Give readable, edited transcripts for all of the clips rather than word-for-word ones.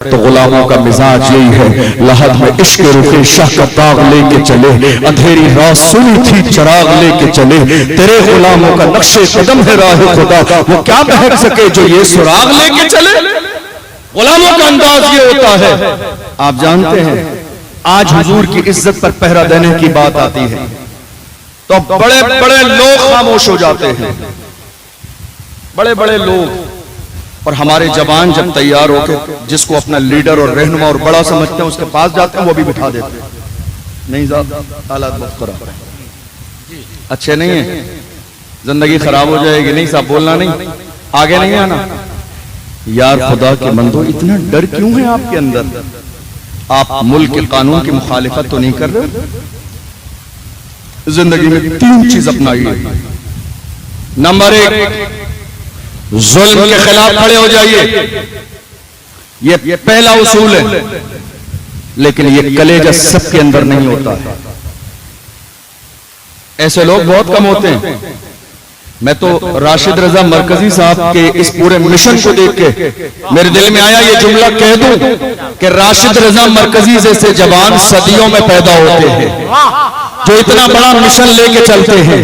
تو غلاموں کا مزاج یہی ہے، لحد میں عشق رخ شاہ کا داغ لے کے چلے، اندھیری رات سنی تھی چراغ لے کے چلے، تیرے غلاموں کا نقش قدم ہے راہ خدا، وہ کیا بہک سکے جو یہ سراغ لے کے چلے۔ غلاموں کا انداز یہ ہوتا ہے۔ آپ جانتے ہیں آج حضور کی عزت پر پہرا دینے کی بات آتی ہے تو بڑے بڑے لوگ خاموش ہو جاتے ہیں، بڑے بڑے لوگ، اور ہمارے جوان جب تیار ہو کے جس کو اپنا لیڈر اور رہنما اور بڑا سمجھتے ہیں اس کے پاس جاتے ہیں، وہ بھی بٹھا دیتے ہیں۔ نہیں صاحب، حالات بہت خراب ہیں، اچھے نہیں ہیں، زندگی خراب ہو جائے گی، نہیں صاحب بولنا نہیں، آگے نہیں آنا۔ یار خدا کے بندو، اتنا ڈر کیوں ہے آپ کے اندر؟ آپ ملک کے قانون کی مخالفت تو نہیں کر رہے؟ زندگی میں 3 چیز اپنائیے۔ نمبر 1، ظلم کے خلاف کھڑے ہو جائیے، یہ پہلا اصول ہے، لیکن یہ کلیجہ سب کے اندر نہیں ہوتا ہے۔ ایسے لوگ بہت کم ہوتے ہیں۔ میں تو راشد رضا مرکزی صاحب کے اس پورے مشن کو دیکھ کے میرے دل میں آیا یہ جملہ کہہ دوں کہ راشد رضا مرکزی جیسے جوان صدیوں میں پیدا ہوتے ہیں، جو اتنا بڑا مشن لے کے چلتے ہیں،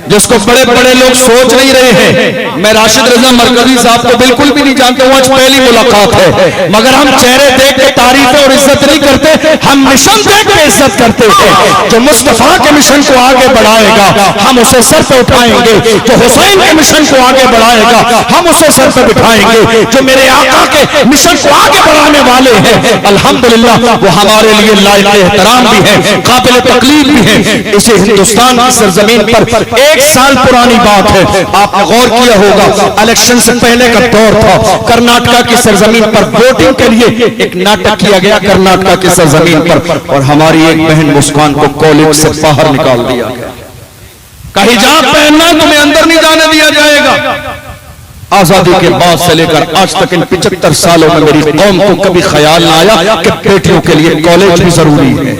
جس کو بڑے بڑے لوگ سوچ نہیں رہے ہیں۔ میں راشد رضا مرکزی صاحب کو بالکل بھی نہیں جانتا ہوں، آج پہلی ملاقات ہے، مگر ہم چہرے دیکھ کے تعریفیں اور عزت نہیں کرتے، ہم مشن دیکھ کے عزت کرتے ہیں۔ جو مصطفیٰ کے مشن کو آگے بڑھائے گا ہم اسے سر پہ اٹھائیں گے، جو حسین کے مشن کو آگے بڑھائے گا ہم اسے سر پہ بٹھائیں گے، جو میرے آقا کے مشن کو آگے بڑھانے والے ہیں الحمدللہ وہ ہمارے لیے لائق احترام بھی ہیں، قابل تقلید بھی ہیں۔ اسے ہندوستان کی سرزمین پر 1 سال پرانی بات ہے، آپ نے غور کیا ہوگا، الیکشن سے پہلے کا دور تھا، کرناٹکا کی سرزمین پر ووٹنگ کے لیے ایک ناٹک کیا گیا کرناٹکا کی سرزمین پر، اور ہماری ایک بہن مسکان کو کالج سے باہر نکال دیا گیا۔ کہ حجاب پہننا تمہیں اندر نہیں جانے دیا جائے گا۔ آزادی کے بعد سے لے کر آج تک ان 75 سالوں میں میری قوم کو کبھی خیال نہ آیا کہ بیٹیوں کے لیے کالج بھی ضروری ہے۔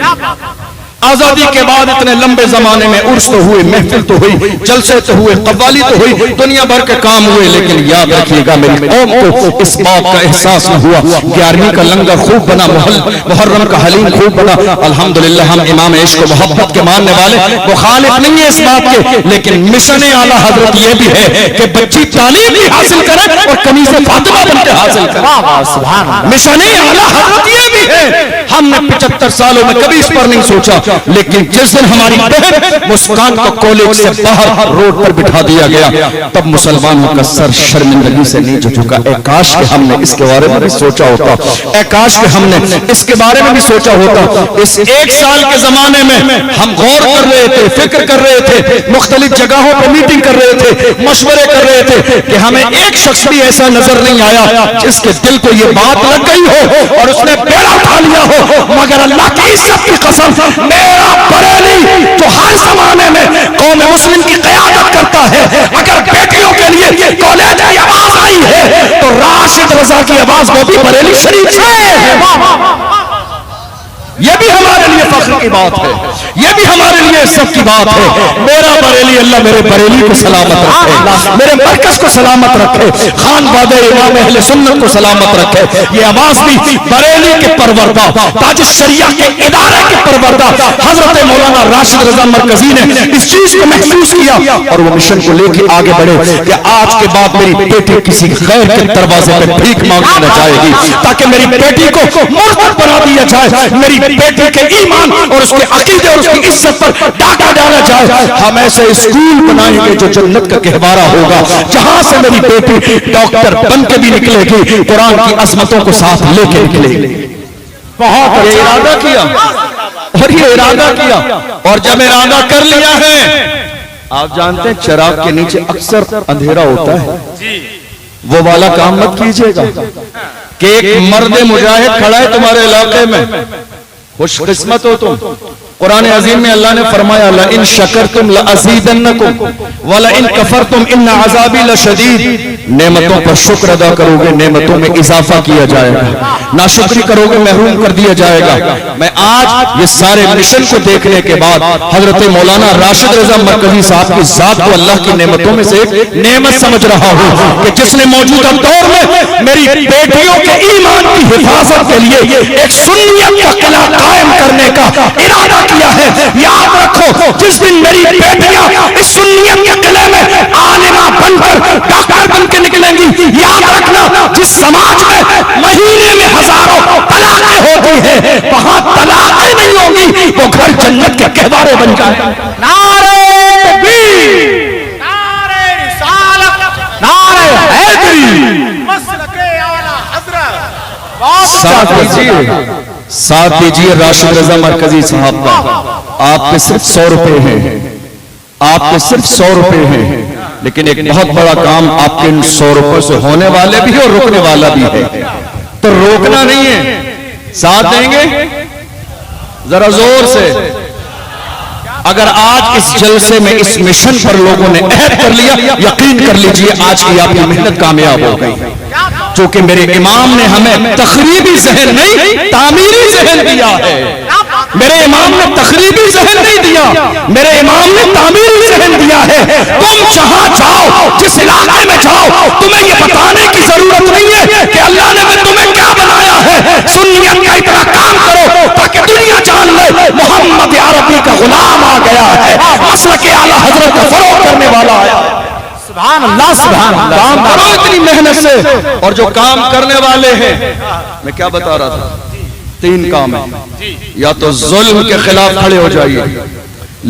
آزادی کے بعد اتنے لمبے زمانے میں عرس تو ہوئے، محفل تو ہوئی، جلسے تو ہوئے، قوالی تو ہوئی، دنیا بھر کے کام ہوئے، لیکن یاد رکھیے گا میری قوم کو اس بات کا احساس نہ ہوا۔ 11ویں کا لنگر خوب بنا، محرم کا حلیم خوب بنا۔ الحمدللہ ہم امام عشق و محبت کے ماننے والے مخالف نہیں ہیں اس بات کے، لیکن مشن اعلیٰ حضرت یہ بھی ہے کہ بچی تعلیم بھی حاصل کرے اور قمیص فاطمہ بن کے حاصل کرے۔ مشن اعلیٰ حضرت یہ بھی ہے۔ ہم نے 75 سالوں میں کبھی اس پر نہیں سوچا، لیکن جس دن ہماری بہن مسکان کو کالج سے باہر روڈ پر بٹھا دیا گیا، تب مسلمانوں کا سر شرمندگی سے نیچے جھکا۔ اے کاش کہ ہم نے اس کے بارے میں بھی سوچا ہوتا، اے کاش کہ ہم نے اس کے بارے میں بھی سوچا ہوتا۔ اس 1 سال کے زمانے میں ہم غور کر رہے تھے، فکر کر رہے تھے، مختلف جگہوں پر میٹنگ کر رہے تھے، مشورے کر رہے تھے کہ ہمیں ایک شخص بھی ایسا نظر نہیں آیا جس کے دل کو یہ بات لگ گئی ہو اور اس نے بیڑا اٹھا لیا ہو، مگر اللہ کی عزت کی قسم میرا بریلی جو ہر زمانے میں قوم مسلم کی قیادت کرتا ہے، اگر بیٹیوں کے لیے کالج کی آواز آئی ہے تو راشد رضا کی آواز وہ بھی بریلی شریف ہے۔ یہ بھی ہمارے لیے فخر کی بات ہے، یہ بھی ہمارے لیے عزت کی بات ہے۔ میرا بریلی، اللہ میرے بریلی کو سلامت رکھے، میرے مرکز کو سلامت رکھے، خان بادے امام اہل سنت کو سلامت رکھے۔ یہ آواز بھی بریلی کے پروردہ، تاج الشریعہ کے ادارے کے پروردہ حضرت مولانا راشد رضا مرکزی نے اس چیز کو محسوس کیا اور وہ مشن کو لے کے آگے بڑھے کہ آج کے بعد میری بیٹی کسی غیر کے دروازے پہ بھیک مانگنے نہ جائے گی، تاکہ میری بیٹی کو مرتد بنا دیا جائے، میری بیٹی کے ایمان اور اس کے عقیدے اور اس کی عزت پر ڈاکہ ڈالا جائے۔ ہم ایسے اسکول بنائیں گے جو جنت کا گہوارہ ہوگا، جہاں سے میری بیٹی ڈاکٹر بن کے بھی نکلے گی، قرآن کی عظمتوں کو ساتھ لے کے نکلے گی۔ بہت یہ ارادہ کیا اور یہ ارادہ کیا، اور جب ارادہ کر لیا ہے، آپ جانتے ہیں چراغ کے نیچے اکثر اندھیرا ہوتا ہے، وہ والا کام مت کیجئے گا کہ ایک مرد مجاہد کھڑا ہے تمہارے علاقے میں، خوش قسمت ہو تم، قرآن عظیم میں اللہ نے فرمایا لَإِن شَكَرْتُمْ لَأَزِيدَنَّكُمْ وَلَإِن كَفَرْتُمْ إِنَّ عَذَابِي لَشَدِيدٌ. نعمتوں پر شکر ادا کرو گے نعمتوں میں اضافہ کیا جائے گا، ناشکری کرو گے محروم کر دیا جائے گا. میں آج یہ سارے مشن کو دیکھنے کے بعد حضرت مولانا راشد رضا مرکزی صاحب کی ذات کو اللہ کی نعمتوں میں سے ایک نعمت سمجھ رہا ہوں کہ جس نے موجودہ دور میں میری بیٹیوں کے ایمان کی حفاظت کے لیے ایک سنیت کا قلعہ قائم کرنے کا ارادہ کیا ہے. یاد رکھو جس دن میری بیٹیاں اس سنیت کے قلعے میں عالمہ بن کر ڈاکٹر بن کے نکلیں گی، یاد رکھنا جس سماج میں مہینے میں ہزاروں طلاقیں ہوتی ہیں وہاں طلاقیں نہیں ہوں گی، وہ گھر جنت کے گہوارے بن جائیں. نعرہ تکبیر، نعرہ رسالت، نعرہ حیدری، مسلک اعلیٰ حضرت. ساتھ دیجئے راشد رضا مرکزی صاحب کا. آپ کے صرف 100 روپے ہیں، آپ کے صرف 100 روپے ہیں، لیکن ایک بہت بڑا کام آپ کے ان 100 روپے سے ہونے والے بھی اور روکنے والا بھی ہے. تو روکنا نہیں ہے، ساتھ دیں گے ذرا زور سے. اگر آج اس جلسے میں اس مشن پر لوگوں نے عہد کر لیا، یقین کر لیجئے آج کی آپ کی محنت کامیاب ہو گئی. چونکہ میرے امام نے ہمیں تخریبی ذہن نہیں تعمیری ذہن دیا ہے. میرے امام نے تخریبی ذہن نہیں دیا، میرے امام نے تعمیری ذہن دیا ہے. تم جہاں جاؤ، جس علاقے میں جاؤ، تمہیں یہ بتانے کی ضرورت نہیں ہے کہ اللہ نے تمہیں کیا بنایا ہے. سنیت کا اتنا کام کرو تاکہ دنیا جان لے محمد عربی کا غلام آ گیا ہے، مسلک اعلیٰ حضرت کا فروغ کرنے والا آیا ہے. سبحان اللہ، سبحان اللہ. کام کرو اتنی محنت سے. اور جو کام کرنے والے ہیں، میں کیا بتا رہا تھا، 3 کام ہیں. یا تو ظلم کے خلاف کھڑے ہو جائیے،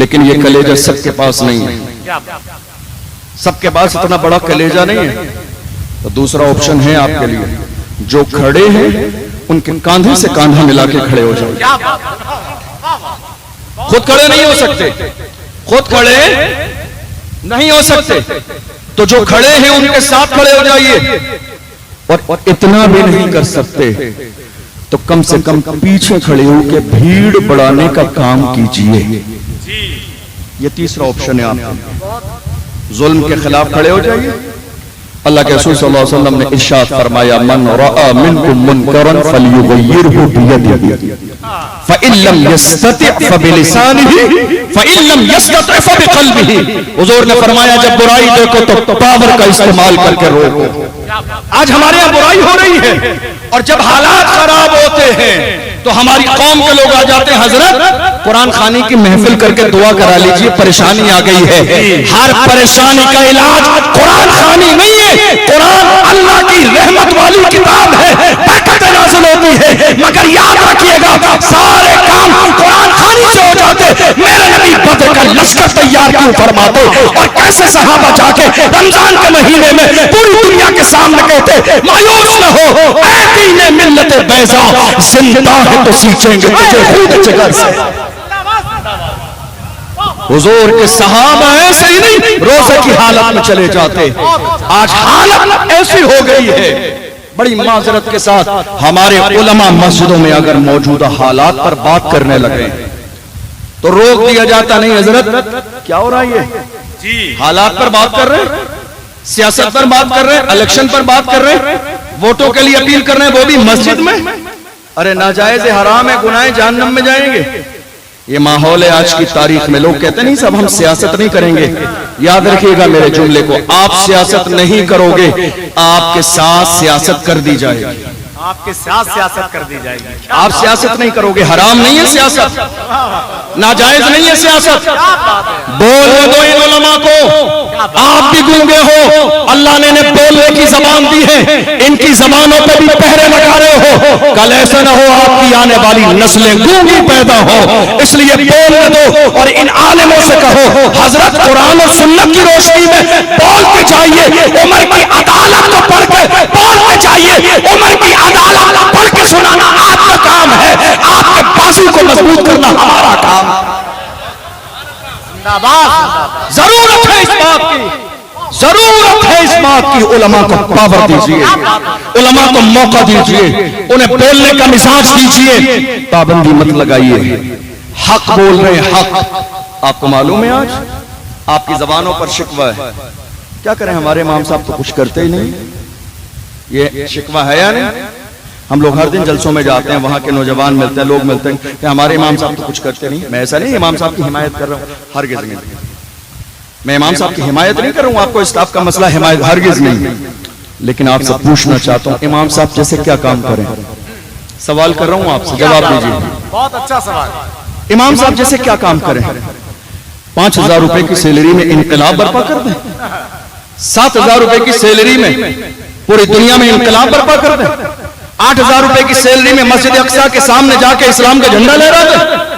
لیکن یہ کلیجہ سب کے پاس نہیں ہے، سب کے پاس اتنا بڑا کلیجہ نہیں ہے. تو دوسرا آپشن ہے آپ کے لیے، جو کھڑے ہیں ان کے کاندھے سے کاندھا ملا کے کھڑے ہو جائیں. خود کھڑے نہیں ہو سکتے، خود کھڑے نہیں ہو سکتے، تو جو کھڑے ہیں ان کے ساتھ کھڑے ہو جائیے. اور اتنا بھی نہیں کر سکتے تو کم سے کم پیچھے کھڑے ہو کے بھیڑ بڑھانے کا کام کیجئے. یہ تیسرا آپشن ہے آپ کا. ظلم کے خلاف کھڑے ہو جائیے. اللہ کے رسول صلی اللہ علیہ وسلم نے ارشاد فرمایا من رأى منکم منکرا فلیغیرہ بیدہ فإن لم يستطع فبلسانہ فإن لم يستطع فبقلبہ. حضور نے فرمایا جب برائی دیکھو تو پاور کا استعمال کر کے روکو. آج ہمارے یہاں برائی ہو رہی ہے اور جب حالات خراب ہوتے ہیں تو ہماری قوم کے لوگ آ جاتے ہیں حضرت قرآن خوانی کی محفل کر کے دعا کرا لیجئے، پریشانی آ گئی ہے. ہر پریشانی کا علاج قرآن خوانی نہیں ہے. قرآن اللہ کی رحمت والی کتاب ہے، برکت نازل ہوتی ہے. مگر یاد رکھیے گا سارے کام قرآن خوانی سے ہو جاتے. میرے نبی بدر کا لشکر تیار کیوں فرماتے اور کیسے صحابہ جا کے رمضان کے مہینے میں پوری دنیا کے سامنے کہتے مایوس نہ ہو اے دین ملت بیضا، زندہ ہے تو سیچیں گے تجھے خود جگر سے. حضور کے صحابہ ایسے ہی نہیں روزے کی حالت میں چلے جاتے. آج حالت ایسی ہو گئی ہے، بڑی معذرت کے ساتھ ہمارے علماء مسجدوں میں اگر موجودہ حالات پر بات کرنے لگے تو روک دیا جاتا. نہیں حضرت کیا ہو رہا ہے، حالات پر بات کر رہے ہیں، سیاست پر بات کر رہے ہیں، الیکشن پر بات کر رہے ہیں، ووٹوں کے لیے اپیل کر رہے ہیں، وہ بھی مسجد میں. ارے ناجائز حرام ہے، گناہ جہنم میں جائیں گے. یہ ماحول ہے آج کی تاریخ میں. لوگ کہتے نہیں صاحب ہم سیاست نہیں کریں گے. یاد رکھیے گا میرے جملے کو، آپ سیاست نہیں کرو گے، آپ کے ساتھ سیاست کر دی جائے گی. آپ کے ساتھ سیاست کر دی جائے گی. آپ سیاست نہیں کرو گے. حرام نہیں ہے سیاست، ناجائز نہیں ہے سیاست. بولنے دو ان علماء کو. آپ بھی گونگے ہو، اللہ نے بولنے کی زبان دی ہے، ان کی زبانوں پہ بھی پہرے لگا رہے ہو. کل ایسا نہ ہو آپ کی آنے والی نسلیں گونگی پیدا ہو، اس لیے بولنے دو. اور ان عالموں سے کہو حضرت قرآن و سنت کی روشنی میں بولتے چاہیے. عمر کی عدالت کو پڑھ کے بولتے چاہیے. عمر کی عدالت پڑھ کے سنانا آپ کا کام ہے، آپ کے بازو کو مضبوط کرنا ہمارا کام ہے. ضرورت ہے اس بات کی، ضرورت ہے اس بات کی. علماء کو پاور دیجئے، علماء کو موقع دیجئے، انہیں بولنے کا مزاج دیجئے. پابندی مت لگائیے. حق بول رہے ہیں، حق. آپ کو معلوم ہے آج آپ کی زبانوں پر شکوہ ہے. کیا کریں، ہمارے امام صاحب تو کچھ کرتے ہی نہیں. یہ شکوہ ہے یا نہیں؟ ہم لوگ ہر دن جلسوں میں جاتے ہیں، وہاں کے نوجوان ملتے ہیں، لوگ ملتے ہیں کہ ہمارے امام صاحب تو کچھ کرتے نہیں. میں ایسا نہیں امام صاحب کی حمایت کر رہا ہوں، ہرگز نہیں. میں امام صاحب کی حمایت نہیں کر رہا ہوں، آپ کو اسٹاف کا مسئلہ حمایت ہرگز نہیں. لیکن آپ سے پوچھنا چاہتا ہوں، امام صاحب جیسے کیا کام کریں؟ سوال کر رہا ہوں آپ سے، جواب دیجیے. بہت اچھا سوال. امام صاحب جیسے کیا کام کریں؟ 5,000 روپے کی سیلری میں انقلاب برپا کر دیں؟ 7,000 روپے کی سیلری میں پوری دنیا میں انقلاب برپا کر دیں؟ 8,000 روپے کی سیلری میں مسجد اقصی کے سامنے جا کے اسلام کا جھنڈا لہرا دیں؟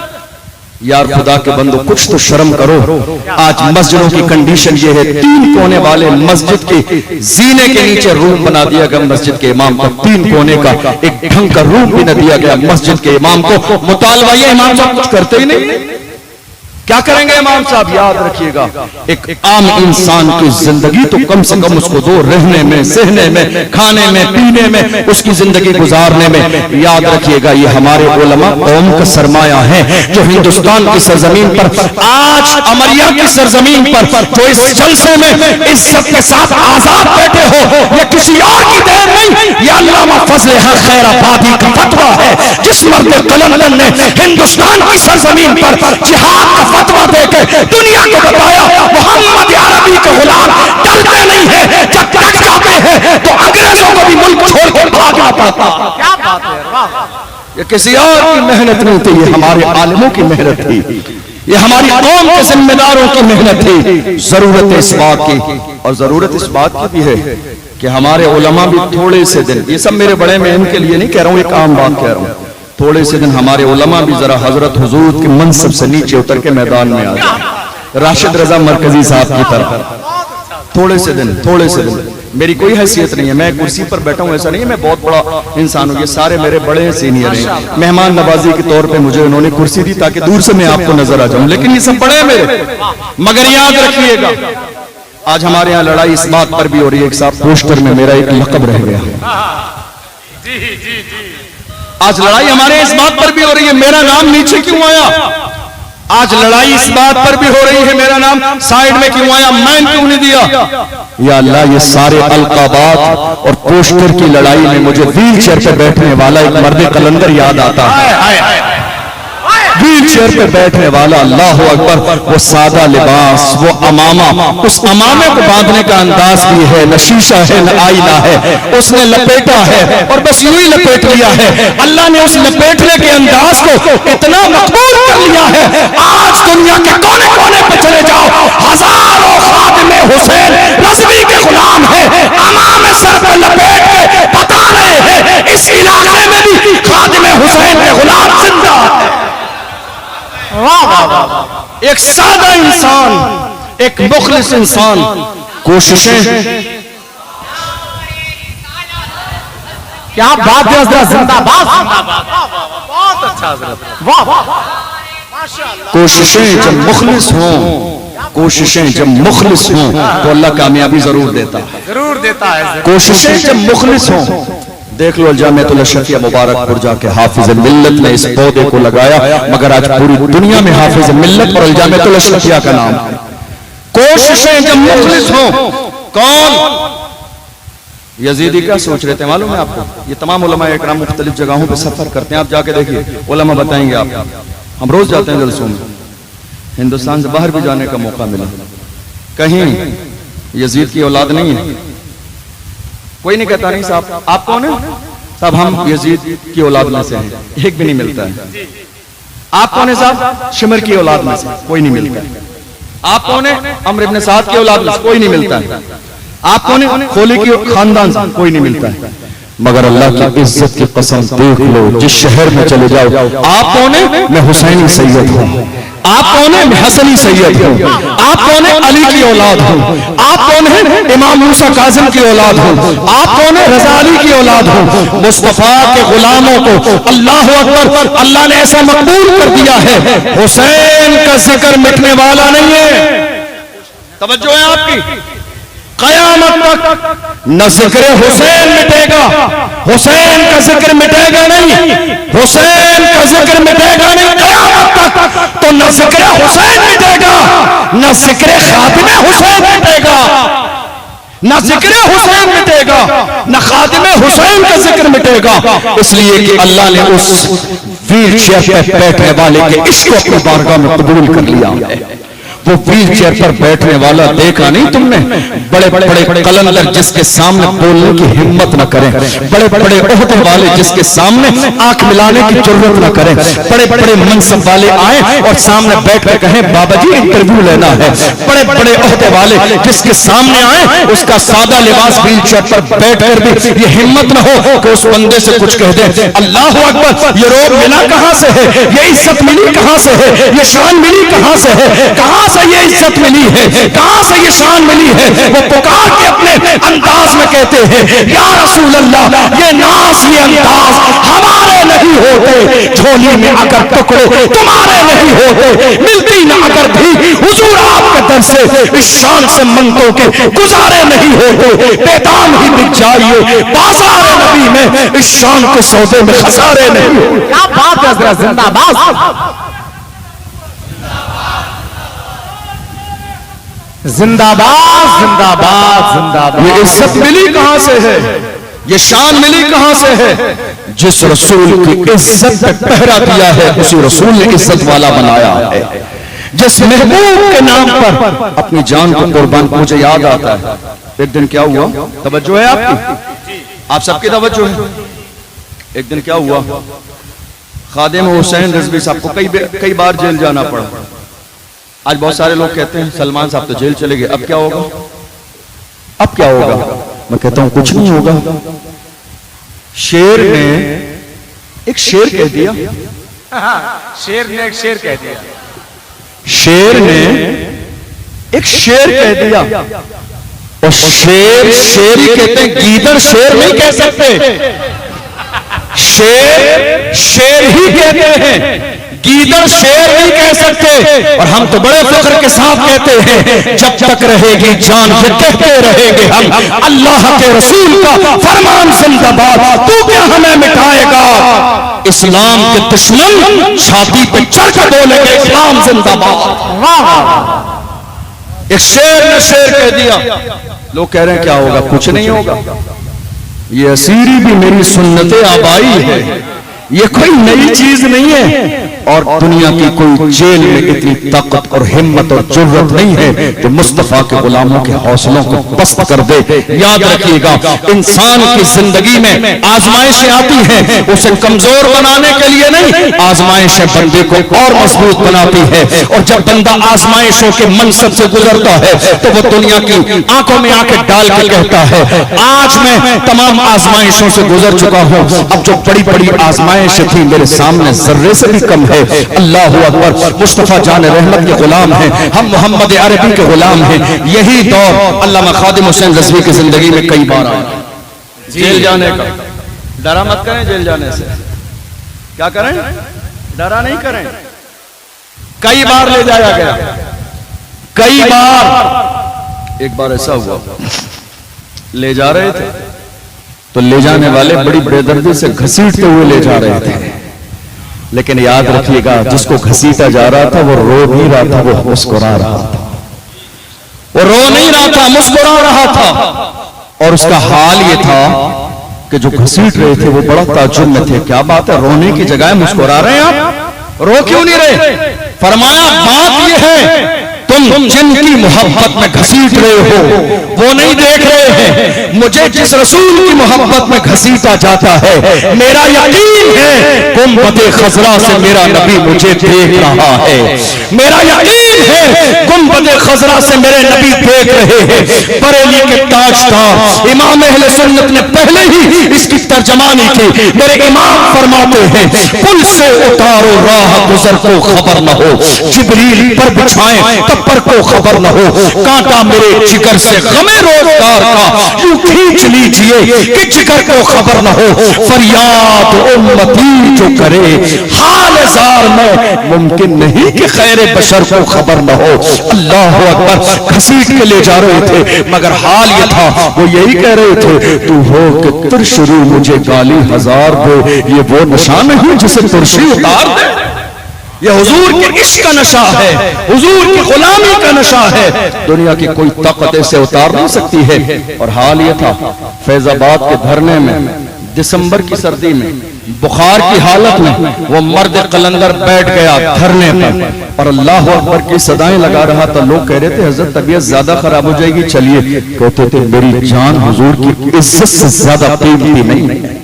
یار خدا کے بندو کچھ تو شرم کرو. آج مسجدوں کی کنڈیشن یہ ہے، 3 کونے والے مسجد کے زینے کے نیچے روم بنا دیا گیا مسجد کے امام کو. 3 کونے کا ایک ڈھنگ کا روم بھی نہ دیا گیا مسجد کے امام کو. مطالبہ یہ امام صاحب کچھ کرتے ہی نہیں. کیا کریں گے امام صاحب؟ یاد رکھیے گا، ایک عام انسان کی زندگی تو کم سے کم اس کو دو، رہنے میں، سہنے میں، کھانے میں، پینے میں، اس کی زندگی گزارنے میں. یاد رکھیے گا یہ ہمارے علماء قوم کا سرمایہ ہے، جو ہندوستان کی سرزمین پر، آج امریا کی سرزمین پر جو اس جلسے میں عزت کے ساتھ آزاد بیٹھے ہو، یہ کسی اور کی دین نہیں، یہ علامہ فضل حق خیر آبادی کا فتویٰ ہے. جس مرد قلندر نے ہندوستان کی سرزمین پر جہاد کا فتویٰ دے کے دنیا کو بتایا محمد عربی کے غلام ڈرتے نہیں ہیں، جب ڈٹ جاتے ہیں تو انگریزوں کو بھی ملک چھوڑ کے بھاگنا پڑتا. کیا بات ہے، واہ. یہ کسی اور کی محنت نہیں تھی، یہ ہمارے عالموں کی محنت تھی، یہ ہماری قوم کے ذمہ داروں کی محنت تھی. ضرورت اس بات کی، اور ضرورت اس بات کی بھی ہے کہ ہمارے علماء بھی تھوڑے سے دن، یہ سب میرے بڑے میں ان کے لیے نہیں کہہ رہا ہوں، ایک عام بات کہہ رہا ہوں، تھوڑے سے دن ہمارے علماء بھی ذرا حضرت حضور کے منصب سے نیچے اتر کے میدان میں آ جائیں، راشد رضا مرکزی صاحب کی طرف. تھوڑے سے دن، تھوڑے سے دن. میری کوئی حیثیت نہیں ہے، میں کرسی پر بیٹھا ہوں ایسا نہیں ہے، میں بہت بڑا انسان ہوں. یہ سارے میرے بڑے سینئر ہیں، مہمان نوازی کے طور پہ مجھے انہوں نے کرسی دی تاکہ دور سے میں آپ کو نظر آ جاؤں، لیکن یہ سب بڑے میرے. مگر یاد رکھیے گا آج ہمارے ہاں لڑائی اس بات پر بھی ہو رہی ہے. ایک صاحب پوسٹر میں میرا ایک لقب رہ گیا. آج لڑائی ہمارے اس بات پر بھی ہو رہی ہے میرا نام نیچے کیوں آیا. آج لڑائی اس بات پر بھی ہو رہی ہے میرا نام سائیڈ میں کیوں آیا، میں کیوں نہیں دیا. یا اللہ یہ سارے القابات اور پوسٹر کی لڑائی میں مجھے ویل چیئر پہ بیٹھنے والا ایک مرد قلندر یاد آتا ہے. ویل چیئر پہ بیٹھنے والا، اللہ اکبر، وہ سادہ لباس، وہ امامہ، اس امامے کو باندھنے کا انداز بھی ہے، نہ شیشہ ہے نہ آئینہ ہے، اس نے لپیٹا ہے اور بس یوں ہی لپیٹ لیا ہے. اللہ نے اس لپیٹنے کے انداز کو اتنا مقبول کر لیا ہے، آج دنیا کے کونے کونے پہ چلے جاؤ، ہزاروں خادم حسین رضوی کے غلام ہیں، امامے سر پہ لپیٹ کے بتا رہے ہیں اس علاقے میں بھی خادم حسین کے غلام زندہ ہے. ایک سادہ انسان، ایک مخلص انسان، کوششیں. کیا بات ہے حضرت، زندہ باد. بہت اچھا حضرت، واہ. کوششیں جب مخلص ہوں، کوششیں جب مخلص ہوں تو اللہ کامیابی ضرور دیتا ہے، ضرور دیتا ہے. کوششیں جب مخلص ہوں. دیکھ لو جامعۃ الاشرفیہ مبارک پور جا کے حافظ ملت نے اس پودے کو لگایا، مگر آج پوری دنیا میں حافظ ملت اور جامعۃ الاشرفیہ کا نام. کوششیں جب مخلص ہوں. کون؟ یزیدی کیا سوچ رہے تھے معلوم ہے آپ کو؟ یہ تمام علماء اکرام مختلف جگہوں پہ سفر کرتے ہیں، آپ جا کے دیکھیے، علماء بتائیں گے آپ. ہم روز جاتے ہیں جلسوں میں، ہندوستان سے باہر بھی جانے کا موقع ملا، کہیں یزید کی اولاد نہیں ہے. کوئی نہیں کہتا نہیں صاحب آپ کون ہیں؟ صاحب ہم یزید کی اولاد میں سے ہیں، ایک بھی نہیں ملتا ہے. آپ کون ہیں صاحب؟ شمر کی اولاد میں سے، کوئی نہیں ملتا ہے. آپ کون ہیں؟ عمرو ابن سعد کی اولاد میں سے، کوئی نہیں ملتا ہے. آپ کون ہیں؟ خولی کی خاندان سے، کوئی نہیں ملتا ہے. مگر اللہ کی عزت کی قسم دیکھ لو، جس شہر میں چلے جاؤ، آپ کون ہیں؟ میں حسینی سید ہوں. آپ کون ہیں؟ میں حسنی سید ہوں. آپ کون ہیں؟ علی کی اولاد ہوں. آپ کون ہیں؟ امام موسیٰ کاظم کی اولاد ہوں. آپ کون ہیں؟ رضا علی کی اولاد ہوں. مصطفیٰ کے غلاموں کو اللہ اکبر اللہ نے ایسا مقبول کر دیا ہے، حسین کا ذکر مٹنے والا نہیں ہے. توجہ ہے آپ کی؟ قیامت تک نہ ذکر حسین مٹے گا، حسین کا ذکر مٹے گا نہیں، حسین کا ذکر مٹے گا نہیں. قیامت تک نہ ذکر حسین مٹے گا نہ ذکر خادم حسین مٹے گا، نہ ذکر حسین مٹے گا نہ خادم حسین کا ذکر مٹے گا، اس لیے کہ اللہ نے اس ویل چیئر پر بیٹھنے والے کے عشق کو اپنی بارگاہ میں قبول کر لیا ہے۔ وہ ویل چیئر پر بیٹھنے والا دیکھا نہیں تم نے؟ بڑے بڑے قلندر جس کے سامنے بولنے کی ہمت نہ کریں، بڑے بڑے عہدے والے جس کے سامنے آنکھ ملانے کی ضرورت نہ کریں، بڑے بڑے منصب والے آئیں اور سامنے بیٹھ کر کہیں بابا جی انٹرویو لینا ہے، بڑے بڑے عہدے والے جس کے سامنے آئیں اس کا سادہ لباس ویل چیئر پر بیٹھ کر بھی یہ ہمت نہ ہو کہ اس بندے سے کچھ کہہ دیں اللہ اکبر، یہ روب ملا کہاں سے ہے، یہ عزت ملی کہاں سے ہے، یہ شان ملی کہاں سے ہے، کہاں سے یہ عزت ملی ہے، کہاں سے یہ شان ملی ہے؟ وہ پکار کے اپنے انداز میں کہتے ہیں یا رسول اللہ یہ ناز یہ انداز ہمارے نہیں ہوتے، جھولی میں اگر ٹکڑے تمہارے نہیں ہوتے، ملتی نہ اگر بھی حضور آپ کے در سے اس شان سے منتوں کے گزارے نہیں ہوتے، بیدام ہی بک جائیے بازار نبی میں اس شان کے سودے میں خسارے نہیں ہوتے۔ کیا بات ہے حضرت، زندہ باد، زندہ باد زندہ باد زندہ باد۔ یہ عزت ملی کہاں سے ہے، یہ شان ملی کہاں سے ہے؟ جس رسول کی عزت پہ پہرا دیا ہے اسی رسول نے عزت والا بنایا ہے، جس محبوب کے نام پر اپنی جان کو قربان۔ مجھے یاد آتا ہے ایک دن کیا ہوا، توجہ ہے آپ کی، آپ سب کی توجہ ہے۔ ایک دن کیا ہوا، خادم حسین رضوی صاحب کو کئی بار جیل جانا پڑا۔ آج بہت سارے لوگ کہتے ہیں سلمان صاحب تو جیل چلے گئے، اب کیا ہوگا، اب کیا ہوگا؟ میں کہتا ہوں کچھ نہیں ہوگا۔ شیر نے ایک شیر کہہ دیا، شیر نے ایک شیر کہہ دیا، شیر نے ایک شیر کہہ دیا، اور شیر شیر ہی کہتے ہیں، گیدڑ شیر نہیں کہہ سکتے، شیر شیر ہی کہتے ہیں، گیدڑ شیر نہیں کہہ سکتے۔ اور ہم تو بڑے فخر کے ساتھ کہتے ہیں جب تک رہے گی جان یہ کہتے رہیں گے ہم اللہ کے رسول کا فرمان زندہ باد، تو کیا ہمیں مٹائے گا؟ اسلام کے دشمن چھاتی پہ چڑھ کر بولیں گے اسلام زندہ باد۔ ایک شیر نے شیر کہہ دیا، لوگ کہہ رہے ہیں کیا ہوگا، کچھ نہیں ہوگا، یہ اسیری بھی میری سنت آبائی ہے، یہ کوئی نئی چیز نہیں ہے، اور دنیا کی کوئی جیل میں اتنی طاقت اور ہمت اور جرت نہیں ہے جو مصطفیٰ کے غلاموں کے حوصلوں کو پست کر دے۔ یاد رکھیے گا انسان کی زندگی میں آزمائشیں آتی ہیں، اسے کمزور بنانے کے لیے نہیں، آزمائشیں بندے کو اور مضبوط بناتی ہے، اور جب بندہ آزمائشوں کے منصب سے گزرتا ہے تو وہ دنیا کی آنکھوں میں آنکھیں ڈال کے کہتا ہے آج میں تمام آزمائشوں سے گزر چکا ہوں، اب جو بڑی بڑی آزمائشیں تھیں میرے سامنے ذرے سے بھی کم ہے۔ اللہ اکبر، مصطفیٰ جان رحمت کے غلام ہیں ہم، محمد عربی کے غلام ہیں۔ یہی دور علامہ خادم حسین رضوی کی زندگی میں کئی بار آیا جیل جانے کا۔ ڈرا مت کریں جیل جانے سے، کیا کریں، ڈرا نہیں کریں، کئی بار لے جایا گیا، کئی بار۔ ایک بار ایسا ہوا لے جا رہے تھے تو لے جانے والے بڑی بے دردی سے گھسیٹتے ہوئے لے جا رہے تھے، لیکن یاد رکھیے گا جس کو گھسیٹا جا رہا تھا وہ رو نہیں رہا تھا، وہ مسکرا رہا تھا، وہ رو نہیں رہا تھا، مسکرا رہا تھا، اور اس کا حال یہ تھا کہ جو گھسیٹ رہے تھے وہ بڑا تعجب میں تھے، کیا بات ہے رونے کی جگہ مسکرا رہے ہیں آپ، رو کیوں نہیں رہے؟ فرمایا بات یہ ہے تم جن کی محبت میں گھسیٹ رہے ہو وہ نہیں دیکھ رہے ہیں، مجھے جس رسول کی محبت میں گھسیٹا جاتا ہے میرا یقین ہے گنبد خضرا سے میرا نبی مجھے دیکھ رہا ہے، میرا یقین ہے گنبد خضرا سے میرے نبی دیکھ رہے ہیں۔ بریلی کے تاجدار امام اہل سنت نے پہلے ہی اس کی ترجمانی کی، میرے امام فرماتے ہیں پل سے اتارو راہ گزر کو خبر نہ ہو، جبریل پر بچھائیں پر کو خبر نہ ہو، کانٹا میرے جگر سے غم روزگار کا یوں کھینچ لیجئے کہ جگر کو خبر نہ ہو، فریاد امتی جو کرے حال زار میں ممکن نہیں کہ خیر بشر کو خبر نہ ہو۔ اللہ اکبر، گھسیٹ کے لے جا رہے تھے مگر حال یہ تھا وہ یہی کہہ رہے تھے تو ہو کہ ترشی مجھے گالی ہزار دے، یہ وہ نشان نہیں جسے ترشی اتار دے۔ یہ حضور کے عشق کا نشہ ہے، حضور کی غلامی کا نشہ ہے، دنیا کی کوئی طاقت اسے اتار نہیں سکتی ہے۔ اور حال یہ تھا فیض آباد کے دھرنے میں دسمبر کی سردی میں بخار کی حالت میں وہ مرد قلندر بیٹھ گیا دھرنے پر اور اللہ اکبر کی صدائیں لگا رہا تھا۔ لوگ کہہ رہے تھے حضرت طبیعت زیادہ خراب ہو جائے گی، چلیے، کہتے تھے میری جان حضور کی عزت سے زیادہ قیمتی نہیں ہے،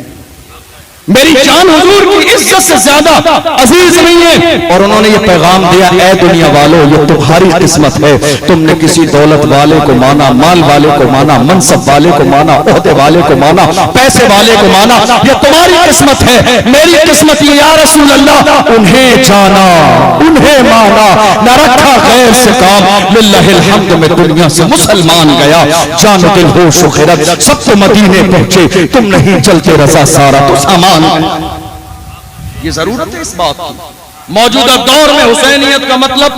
میری جان حضور کی عزت سے زیادہ عزیز نہیں ہے۔ اور انہوں نے یہ پیغام دیا، اے دنیا والوں، یہ تمہاری قسمت ہے، تم نے کسی دولت والے کو مانا، مال والے کو مانا، منصب والے کو مانا، عہدے والے کو مانا، پیسے والے کو مانا، یہ تمہاری قسمت ہے، میری قسمت یہ یا رسول اللہ، انہیں جانا، انہیں مانا، نہ رکھا غیر سے کام، للہ الحمد میں دنیا سے مسلمان گیا، جان و دل ہوش و خرد سب تو مدینے پہنچے، تم نہیں چلتے رضا سارا تو سامان۔ یہ ضرورت ہے اس بات کی۔ موجودہ دور میں حسینیت کا مطلب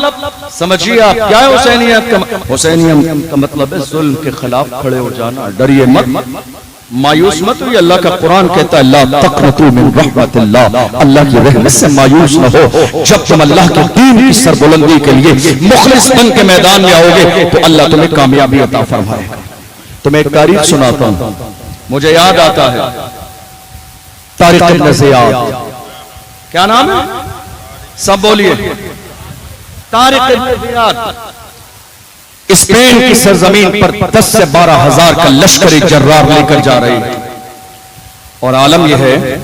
سمجھیے آپ کیا ہے؟ حسینیت کا حسینیت کا مطلب ہے ظلم کے خلاف کھڑے ہو جانا، ڈریے مت، مایوس مت ہوئی۔ اللہ کا قرآن کہتا ہے لا تقنطوا من رحمت اللہ، اللہ کی رحمت سے مایوس نہ ہو۔ جب تم اللہ کے دین کی سربلندی کے لیے مخلص بن کے میدان میں آؤ گے تو اللہ تمہیں کامیابی عطا فرمائے گا۔ تمہیں ایک تاریخ سناتا ہوں، مجھے یاد آتا ہے طارق ابن زیاد، کیا نام ہے؟ سب بولیے، طارق ابن زیاد اسپین کی سرزمین پر 10 سے 12 ہزار کا لشکر جرار لے کر جا رہے ہیں، اور عالم یہ ہے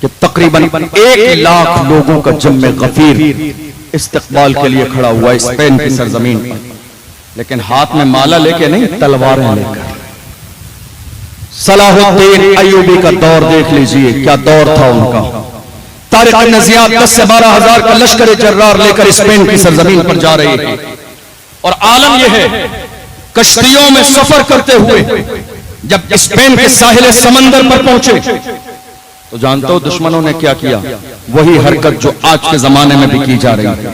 کہ تقریباً 1 لاکھ لوگوں کا جم غفیر استقبال کے لیے کھڑا ہوا اسپین کی سرزمین پر، لیکن ہاتھ میں مالا لے کے نہیں، تلواریں لے کر۔ صلاح الدین ایوبی کا دور دیکھ لیجئے، کیا دور تھا ان کا۔ طارق ابن زیاد 10 سے 12 ہزار کا لشکر جرار لے کر اسپین کی سرزمین پر جا رہے ہیں، اور عالم یہ ہے کشتیوں میں سفر کرتے ہوئے جب اسپین کے ساحل سمندر پر پہنچے تو جانتے ہو دشمنوں نے کیا کیا؟ وہی حرکت جو آج کے زمانے میں بھی کی جا رہی ہے،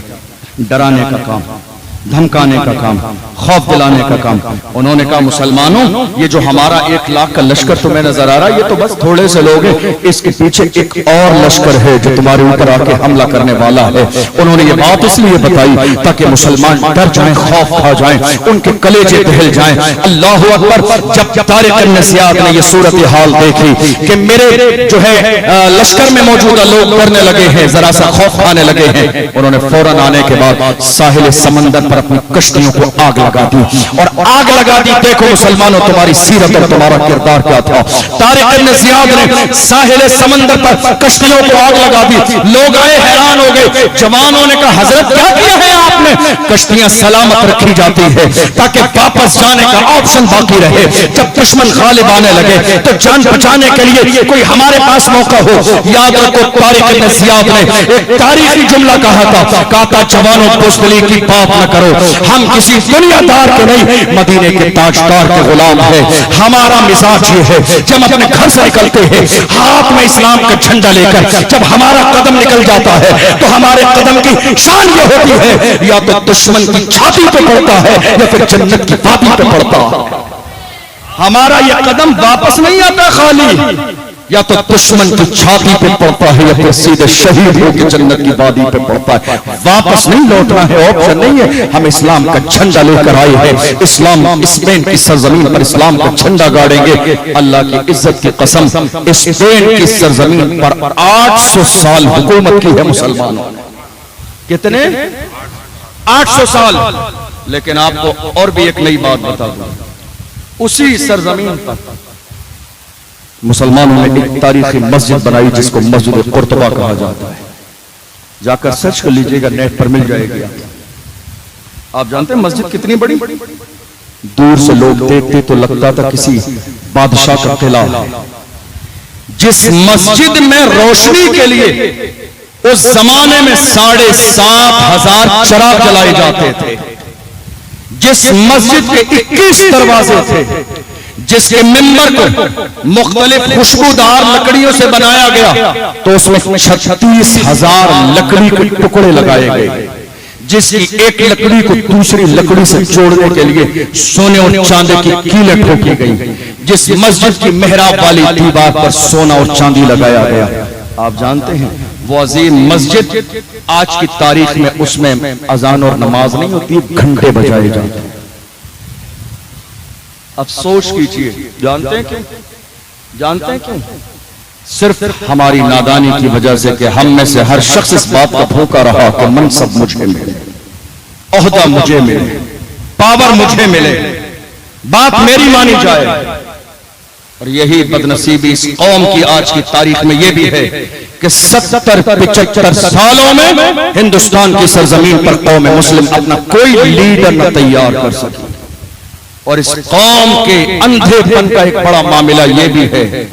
ڈرانے کا کام، دھمکانے کا کام، خوف دلانے کا کام۔ انہوں نے کہا مسلمانوں، یہ جو ہمارا 1 لاکھ کا لشکر تمہیں نظر آ رہا ہے یہ تو بس تھوڑے سے لوگ ہیں، اس کے پیچھے ایک اور لشکر ہے جو تمہارے اوپر آ کے حملہ کرنے والا ہے۔ انہوں نے یہ بات اس لیے بتائی تاکہ مسلمان ڈر جائیں، خوف کھا جائیں، ان کے کلیجے دہل جائیں۔ اللہ اکبر! جب طارق ابن زیاد نے یہ صورتحال دیکھی کہ میرے جو ہے لشکر میں موجودہ لوگ ڈرنے لگے ہیں، ذرا سا خوف کھانے لگے ہیں، انہوں نے فوراً آنے کے بعد ساحل سمندر پر اپنی کشتیوں کو آگ لگا دی، اور آگ لگا دی۔ دیکھو مسلمانوں، تمہاری سیرت اور تمہارا کردار کیا تھا۔ طارق ابن زیاد نے ساحل سمندر پر کشتیوں کو آگ لگا دی، لوگ آئے حیران ہو گئے، جوانوں نے کہا حضرت کیا کیا ہے آپ نے؟ کشتیاں سلامت رکھی جاتی ہے تاکہ واپس جانے کا آپشن باقی رہے، جب دشمن غالب آنے لگے تو جان بچانے کے لیے کوئی ہمارے پاس موقع ہو۔ یاد رکھو طارق ابن زیاد نے ایک تاریخی جملہ کہا تھا جوانوں بزدلی کی بات نہ کرو، ہم کسی دنیا دار کے نہیں، مدینے کے تاجدار کے غلام ہیں۔ ہمارا مزاج یہ ہے جب اپنے گھر سے نکلتے ہیں ہاتھ میں اسلام کا جھنڈا لے کر، جب ہمارا قدم نکل جاتا ہے تو ہمارے قدم کی شان یہ ہوتی ہے یا تو دشمن کی چھاتی پہ پڑتا ہے یا پھر جنت کی وادی پہ پڑتا ہے۔ ہمارا یہ قدم واپس نہیں آتا خالی، یا تو دشمن کی چھاتی پہ پڑتا ہے یا پھر سیدھے شہید ہو کے جنت کی وادی پہ پڑتا ہے۔ واپس نہیں لوٹنا ہے، آپشن نہیں ہے۔ ہم اسلام کا جھنڈا لے کر آئے ہیں، اسلام اسپین کی سرزمین پر اسلام کا جھنڈا گاڑیں گے۔ اللہ کی عزت کی قسم، اسپین کی سرزمین پر 800 سال حکومت کی ہے مسلمانوں نے۔ کتنے؟ 800 سال۔ لیکن آپ کو اور بھی ایک نئی بات بتا دوں، اسی سرزمین پر مسلمانوں نے ایک تاریخی مسجد بنائی جس کو مسجد قرطبہ کہا جاتا ہے۔ جا کر سرچ کر لیجئے گا، نیٹ پر مل جائے گی۔ آپ جانتے ہیں مسجد کتنی بڑی؟ دور سے لوگ دیکھتے تو لگتا تھا کسی بادشاہ کا قلعہ۔ جس مسجد میں روشنی کے لیے اس زمانے میں 7,500 چراغ جلائے جاتے تھے، جس مسجد کے 21 دروازے تھے، جس کے ممبر کو مختلف خوشبودار لکڑیوں سے بنایا گیا تو اس میں 36,000 لکڑی کے ٹکڑے لگائے گئے، جس کی ایک لکڑی کو دوسری لکڑی سے جوڑنے کے لیے سونے اور چاندی کی کیلیں ٹھوکی گئی، جس مسجد کی محراب والی دیوار پر سونا اور چاندی لگایا گیا۔ آپ جانتے ہیں وہ عظیم مسجد آج کی تاریخ میں اس میں اذان اور نماز نہیں ہوتی، گھنٹے بجائے جاتے ہیں۔ افسوس کیجئے، جانتے ہیں کیوں؟ جانتے ہیں کیوں؟ صرف ہماری نادانی کی وجہ سے کہ ہم میں سے ہر شخص اس بات کا بھوکا رہا کہ منصب مجھے ملے، عہدہ مجھے ملے، پاور مجھے ملے، بات میری مانی جائے۔ اور یہی بدنصیبی اس قوم کی آج کی تاریخ میں یہ بھی ہے کہ 70-75 سالوں میں ہندوستان کی سرزمین پر قوم مسلم اپنا کوئی لیڈر نہ تیار کر سکی۔ اور اس قوم کے اندھے پن کا ایک بڑا معاملہ یہ بھی ہے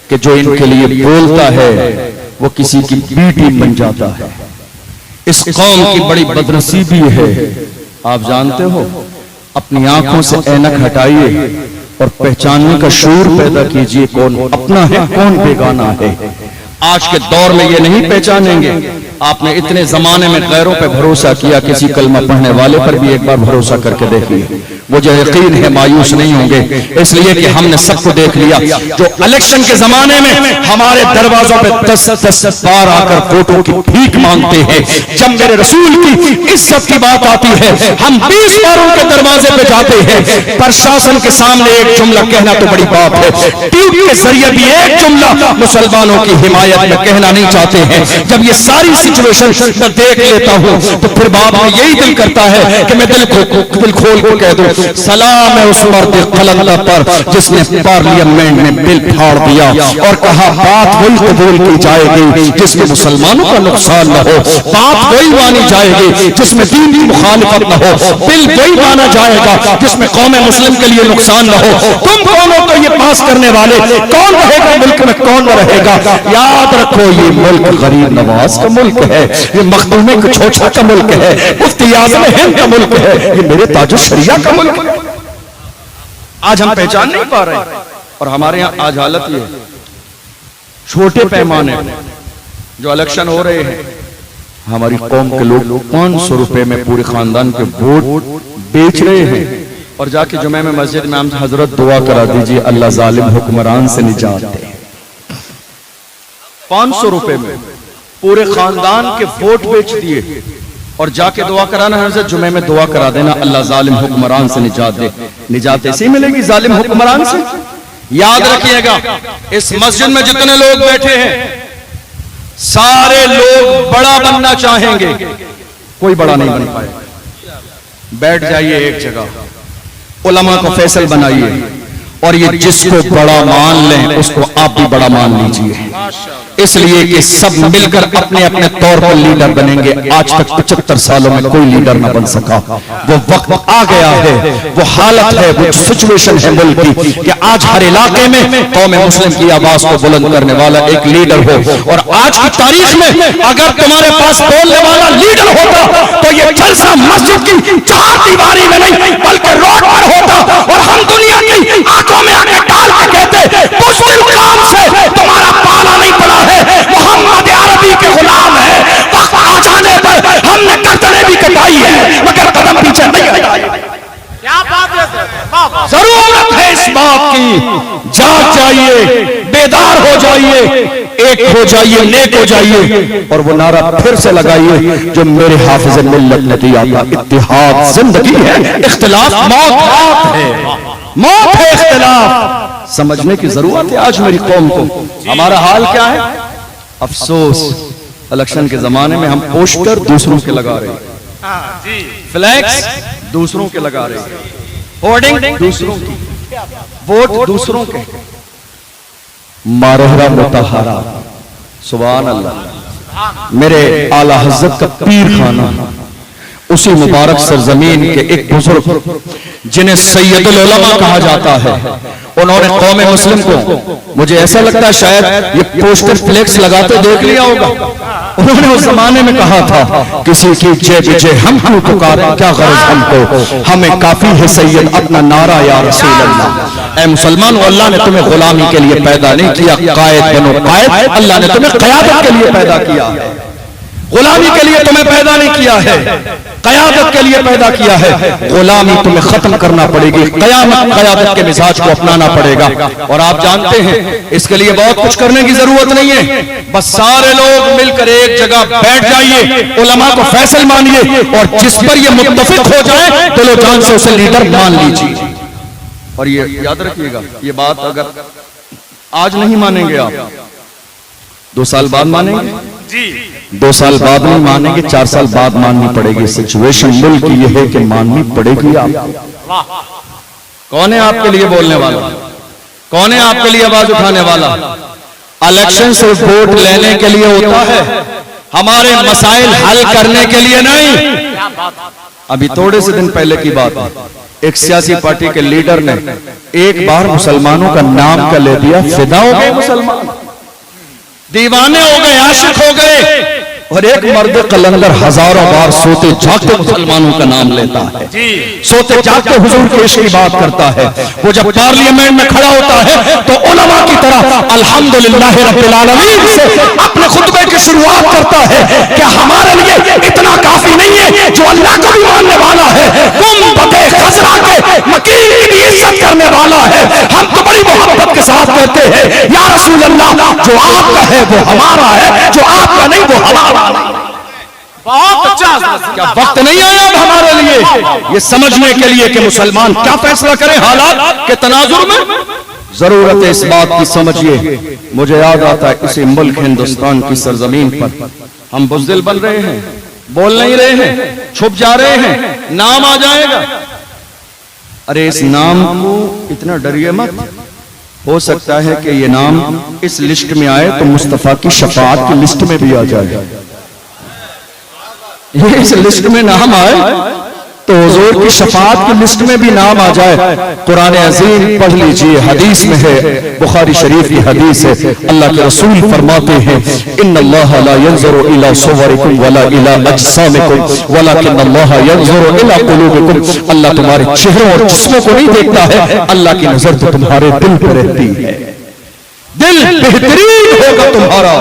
کہ جو ان کے لیے بولتا ہے وہ کسی کی بیٹی بن جاتا ہے۔ اس قوم کی بڑی بدنصیبی ہے۔ آپ جانتے ہو، اپنی آنکھوں سے اینک ہٹائیے اور پہچاننے کا شعور پیدا کیجئے، کون اپنا ہے کون بیگانہ ہے۔ آج کے دور میں یہ نہیں پہچانیں گے۔ آپ نے اتنے زمانے میں غیروں پہ بھروسہ کیا، کسی کلمہ پڑھنے والے پر بھی ایک بار بھروسہ کر کے دیکھیے، مجھے یقین ہے مایوس نہیں ہوں گے، اس لیے کہ ہم نے سب کو دیکھ لیا۔ جو الیکشن کے زمانے میں ہمارے دروازوں پہ 10 بار آ کر ووٹوں کی بھیک مانگتے ہیں، جب میرے رسول کی عزت کی بات آتی ہے ہم 20 بار ان کے دروازے پہ جاتے ہیں۔ پرشاسن کے سامنے ایک جملہ کہنا تو بڑی بات ہے، ٹی وی کے ذریعے بھی ایک جملہ مسلمانوں کی حمایت میں کہنا نہیں چاہتے ہیں۔ جب یہ ساری سچویشن میں دیکھ لیتا ہوں تو پھر بعد میں یہی دل کرتا ہے کہ میں دل کھول کو کہہ دوں سلام ہے اس مرد قلندہ پر جس نے پارلیمنٹ میں بل پھاڑ دیا اور کہا بات وہی قبول کی جائے گی جس میں مسلمانوں کا نقصان نہ ہو، بات وہی مانی جائے گی جس میں دین کی مخالفت نہ ہو، بل وہی مانا جائے گا جس میں قوم مسلم کے لیے نقصان نہ ہو۔ تم کون ہو تو یہ پاس کرنے والے؟ کون رہے گا ملک میں، کون نہ رہے گا؟ یاد رکھو یہ ملک غریب نواز کا ملک ہے، یہ مخدوم چھوچا کا ملک ہے، مفتی اعظم ہند کا ملک ہے، یہ میرے تاج الشریعہ کا ملک ہے۔ آج ہم پہچان نہیں پا رہے ہیں، اور ہمارے ہاں آج حالت یہ ہے، چھوٹے پیمانے جو الیکشن ہو رہے ہیں ہماری قوم کے لوگ 500 روپے میں پورے خاندان کے ووٹ بیچ رہے ہیں، اور جا کے جمعہ میں مسجد میں ہم حضرت دعا کرا دیجئے اللہ ظالم حکمران سے نجات دے۔ 500 روپے میں پورے خاندان کے ووٹ بیچ دیے اور جا کے دعا کرانا، حضرت جمعہ میں دعا کرا دینا اللہ ظالم حکمران سے نجات دے۔ نجات ایسی ملے گی ظالم حکمران سے؟ یاد رکھیے گا اس مسجد میں جتنے لوگ بیٹھے ہیں سارے لوگ بڑا بننا چاہیں گے، کوئی بڑا نہیں بن پائے۔ بیٹھ جائیے ایک جگہ، علماء کو فیصل بنائیے، اور یہ جس کو بڑا مان لیں اس کو آپ بھی بڑا مان لیجئے، اس لیے کہ سب مل کر اپنے اپنے طور پر لیڈر بنیں گے۔ آج تک 75 سالوں میں کوئی لیڈر نہ بن سکا۔ وہ وقت آ گیا ہے، وہ حالت ہے، وہ سچویشن ہے ملک کی کہ آج ہر علاقے میں قوم مسلم کی آواز کو بلند کرنے والا ایک لیڈر ہو۔ اور آج کی تاریخ میں اگر تمہارے پاس بولنے والا لیڈر ہوتا تو یہ جلسہ مسجد کی 4 دیواری میں نہیں بلکہ روڈ پر ہوتا، اور ہم دنیا کی آنکھوں میں آنکھیں ڈال کے کہتے مشکل کام سے تمہارا پالا نہیں پڑا ہے، محمد عربی کے غلام ہے۔ وقت آ جانے پر ہم نے گردنیں بھی کٹائی ہے مگر قدم پیچھے نہیں ہٹائے۔ کیا بات ہے، ضرورت ہے اس بات کی، جاگ جائیے، بیدار ہو جائیے، ایک ہو جائیے، نیک ہو جائیے، اور وہ نعرہ پھر سے لگائیے جو میرے حافظ ملت نے دیا تھا، اتحاد زندگی ہے، اختلاف موت ہے، موت ہے اختلاف۔ سمجھنے کی ضرورت ہے آج میری قوم کو۔ ہمارا حال کیا ہے؟ افسوس الیکشن کے زمانے میں ہم پوسٹر دوسروں کے لگا رہے ہیں، فلیکس دوسروں کے لگا رہے ہیں، ہورڈنگ دوسروں کی، ووٹ دوسروں کے، مارہرہ متحرہ۔ سبحان اللہ۔ میرے اعلیٰ حضرت کا پیر خانہ اسی مبارک سرزمین کے ایک بزرگ جنہیں سید العلماء کہا جاتا ہے، انہوں نے قوم مسلم کو، مجھے ایسا لگتا ہے شاید یہ پوسٹر فلیکس لگاتے دیکھ لیا ہوگا، انہوں نے اس زمانے میں کہا تھا کسی کی جے بجے ہم کیوں پکاریں، کیا غرض ہم کو، ہمیں کافی ہے سید اپنا نعرہ یا رسول اللہ۔ اے مسلمانوں، اللہ نے تمہیں غلامی کے لیے پیدا نہیں کیا، قائد بنو قائد، اللہ نے تمہیں قیادت کے لیے پیدا کیا۔ غلامی کے لیے تمہیں پیدا نہیں کیا ہے، قیادت کے لیے پیدا کیا ہے۔ غلامی تمہیں ختم کرنا پڑے گی، قیامت قیادت کے مزاج کو اپنانا پڑے گا۔ اور آپ جانتے ہیں اس کے لیے بہت کچھ کرنے کی ضرورت نہیں ہے، بس سارے لوگ مل کر ایک جگہ بیٹھ جائیے، علماء کو فیصل مانیے، اور جس پر یہ متفق ہو جائے دل و جان سے اسے لیڈر مان لیجیے۔ اور یہ یاد رکھیے گا، یہ بات اگر آج نہیں مانیں گے آپ، 2 سال بعد مانیں گے، 2 سال بعد نہیں مانیں گے، 4 سال بعد ماننی پڑے گی۔ سچویشن ملک کی یہ ہے کہ ماننی پڑے گی آپ۔ کون ہے آپ کے لیے بولنے والا؟ کون ہے آپ کے لیے آواز اٹھانے والا؟ الیکشن صرف ووٹ لینے کے لیے ہوتا ہے، ہمارے مسائل حل کرنے کے لیے نہیں۔ ابھی تھوڑے سے دن پہلے کی بات ہے، ایک سیاسی پارٹی کے لیڈر نے ایک بار مسلمانوں کا نام کا لے دیا، فدا ہو گئے مسلمان، دیوانے ہو گئے، عاشق ہو گئے۔ اور ایک مرد قلندر ہزاروں بار سوتے جاگتے مسلمانوں کا نام لیتا ہے، سوتے جاگتے حضور کی عشق کی بات کرتا ہے۔ وہ جب پارلیمنٹ میں کھڑا ہوتا ہے تو علماء کی طرح الحمدللہ رب العالمین سے اپنے خطبے کی شروعات کرتا ہے کہ ہمارے لیے اتنا کافی نہیں ہے جو اللہ کو بھی ماننے والا ہے، گنبد خضرا کے مکین کی بھی عزت کرنے والا ہے۔ ہم تو بڑی محبت کے ساتھ کہتے ہیں یا رسول اللہ، جو آپ کا ہے وہ ہمارا ہے، جو آپ کا نہیں وہ ہمارا۔ بہت اچھا، کیا وقت نہیں آیا اب ہمارے لیے یہ سمجھنے کے لیے کہ مسلمان کیا فیصلہ کریں حالات کے تناظر میں؟ ضرورت ہے اس بات کی، سمجھیے۔ مجھے یاد آتا ہے کسی ملک ہندوستان کی سرزمین پر ہم بزدل بن رہے ہیں، بول نہیں رہے ہیں، چھپ جا رہے ہیں، نام آ جائے گا۔ ارے اس نام کو اتنا ڈریے مت، ہو سکتا ہے کہ یہ نام اس لسٹ میں آئے تو مصطفیٰ کی شفاعت کی لسٹ میں بھی آ جائے۔ یہ اس لسٹ میں نام آئے تو حضور کی شفاعت کی لسٹ میں بھی نام آ جائے۔ قرآن عظیم پڑھ لیجئے، حدیث میں ہے، بخاری شریف کی حدیث ہے، اللہ کے رسول فرماتے ہیں ان اللہ لا ينظر الى صورکم ولا الى اجسامکم ولکن اللہ ينظر الى قلوبکم۔ اللہ تمہارے چہروں اور جسموں کو نہیں دیکھتا ہے، اللہ کی نظر تو تمہارے دل پہ رہتی ہے۔ دل بہترین ہوگا تمہارا،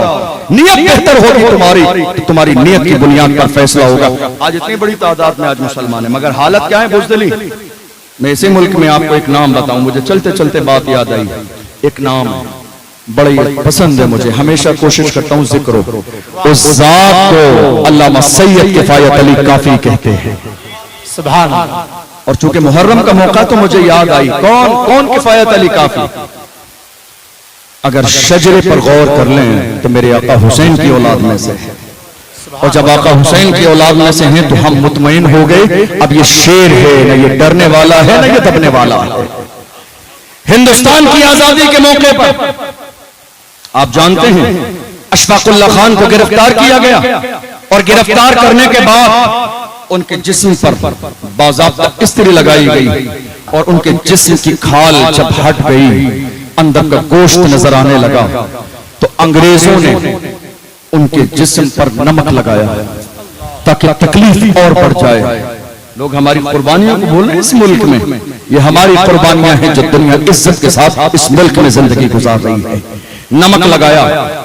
نیت بہتر ہوگی تمہاری، تمہاری نیت کی بنیاد پر فیصلہ ہوگا۔ آج اتنی بڑی تعداد میں آج مسلمان ہیں، مگر حالت کیا ہے بزدلی؟ میں اسی ملک میں آپ کو ایک نام بتاؤں، مجھے چلتے چلتے بات یاد آئی، ایک نام بڑی پسند ہے مجھے، ہمیشہ کوشش کرتا ہوں ذکر ہو، اس ذات کو علامہ سید کفایت علی کافی کہتے ہیں۔ سبحان اللہ۔ اور چونکہ محرم کا موقع تو مجھے یاد آئی، کون کفایت علی کافی؟ اگر شجرے پر غور کر لیں تو میرے آقا حسین کی اولاد میں سے ہے، اور جب آقا حسین کی اولاد میں سے ہیں تو ہم مطمئن ہو گئے اب یہ شیر ہے، نہ یہ ڈرنے والا ہے نہ یہ دبنے والا ہے۔ ہندوستان کی آزادی کے موقع پر آپ جانتے ہیں اشفاق اللہ خان کو گرفتار کیا گیا، اور گرفتار کرنے کے بعد ان کے جسم پر باضابطہ استری لگائی گئی، اور ان کے جسم کی کھال جب ہٹ گئی اندر کا گوشت نظر آنے لگا تو انگریزوں نے ان کے جسم پر نمک لگایا تاکہ تکلیف اور بڑھ جائے۔ لوگ ہماری قربانیوں کو بول رہے ہیں اس ملک میں، یہ ہماری قربانیاں ہیں جو دنیا عزت کے ساتھ اس ملک میں زندگی گزار رہی ہے۔ نمک لگایا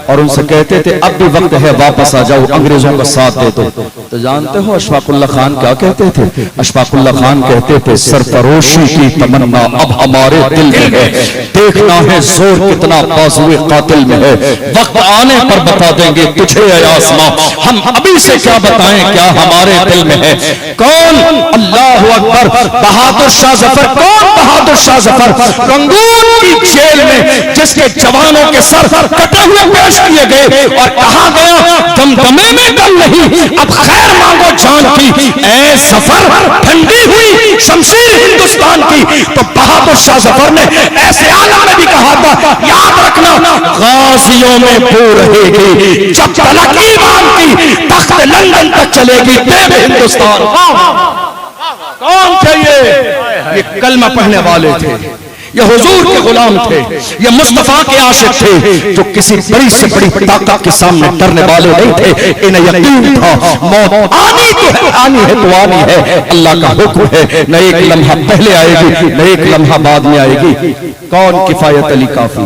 اور ان سے کہتے تھے اب بھی وقت ہے واپس آ جاؤ، انگریزوں کا ساتھ دے دو۔ تو جانتے ہو اشفاق اللہ خان کیا کہتے تھے؟ اشفاق اللہ خان کہتے تھے سرفروشی کی تمنا اب ہمارے دل میں ہے، دیکھنا ہے زور کتنا بازوئے قاتل میں ہے، وقت آنے پر بتا دیں گے تجھے اے آسماں، ہم ابھی سے کیا بتائیں کیا ہمارے دل میں ہے۔ کون؟ اللہ اکبر، بہادر شاہ ظفر۔ کون بہادر شاہ ظفر؟ رنگون کی جیل میں جس کے جوانوں کے سر کٹے ہوئے پیش کیے گئے اور کہا گیا دمدمے میں دم نہیں، اب خیر مانگو جان کی، اے ظفر ٹھنڈی ہوئی شمشیر ہندوستان کی۔ تو بہادر شاہ ظفر نے ایسے عالم میں بھی کہا تھا یاد رکھنا غازیوں میں بو رہے گی، جب تلک ایمان کی تخت لندن تک چلے گی دیو ہندوستان۔ کون تھے یہ کلمہ پڑھنے والے تھے، یہ حضور کے غلام تھے، یہ مصطفیٰ کے عاشق تھے، جو کسی بڑی سے بڑی طاقت کے سامنے ڈرنے والے نہیں تھے۔ انہیں یقین تھا موت آنی تو ہے، آنی ہے تو آنی ہے، اللہ کا حکم ہے، نہ ایک لمحہ پہلے آئے گی نہ ایک لمحہ بعد میں آئے گی۔ کون؟ کفایت علی کافی۔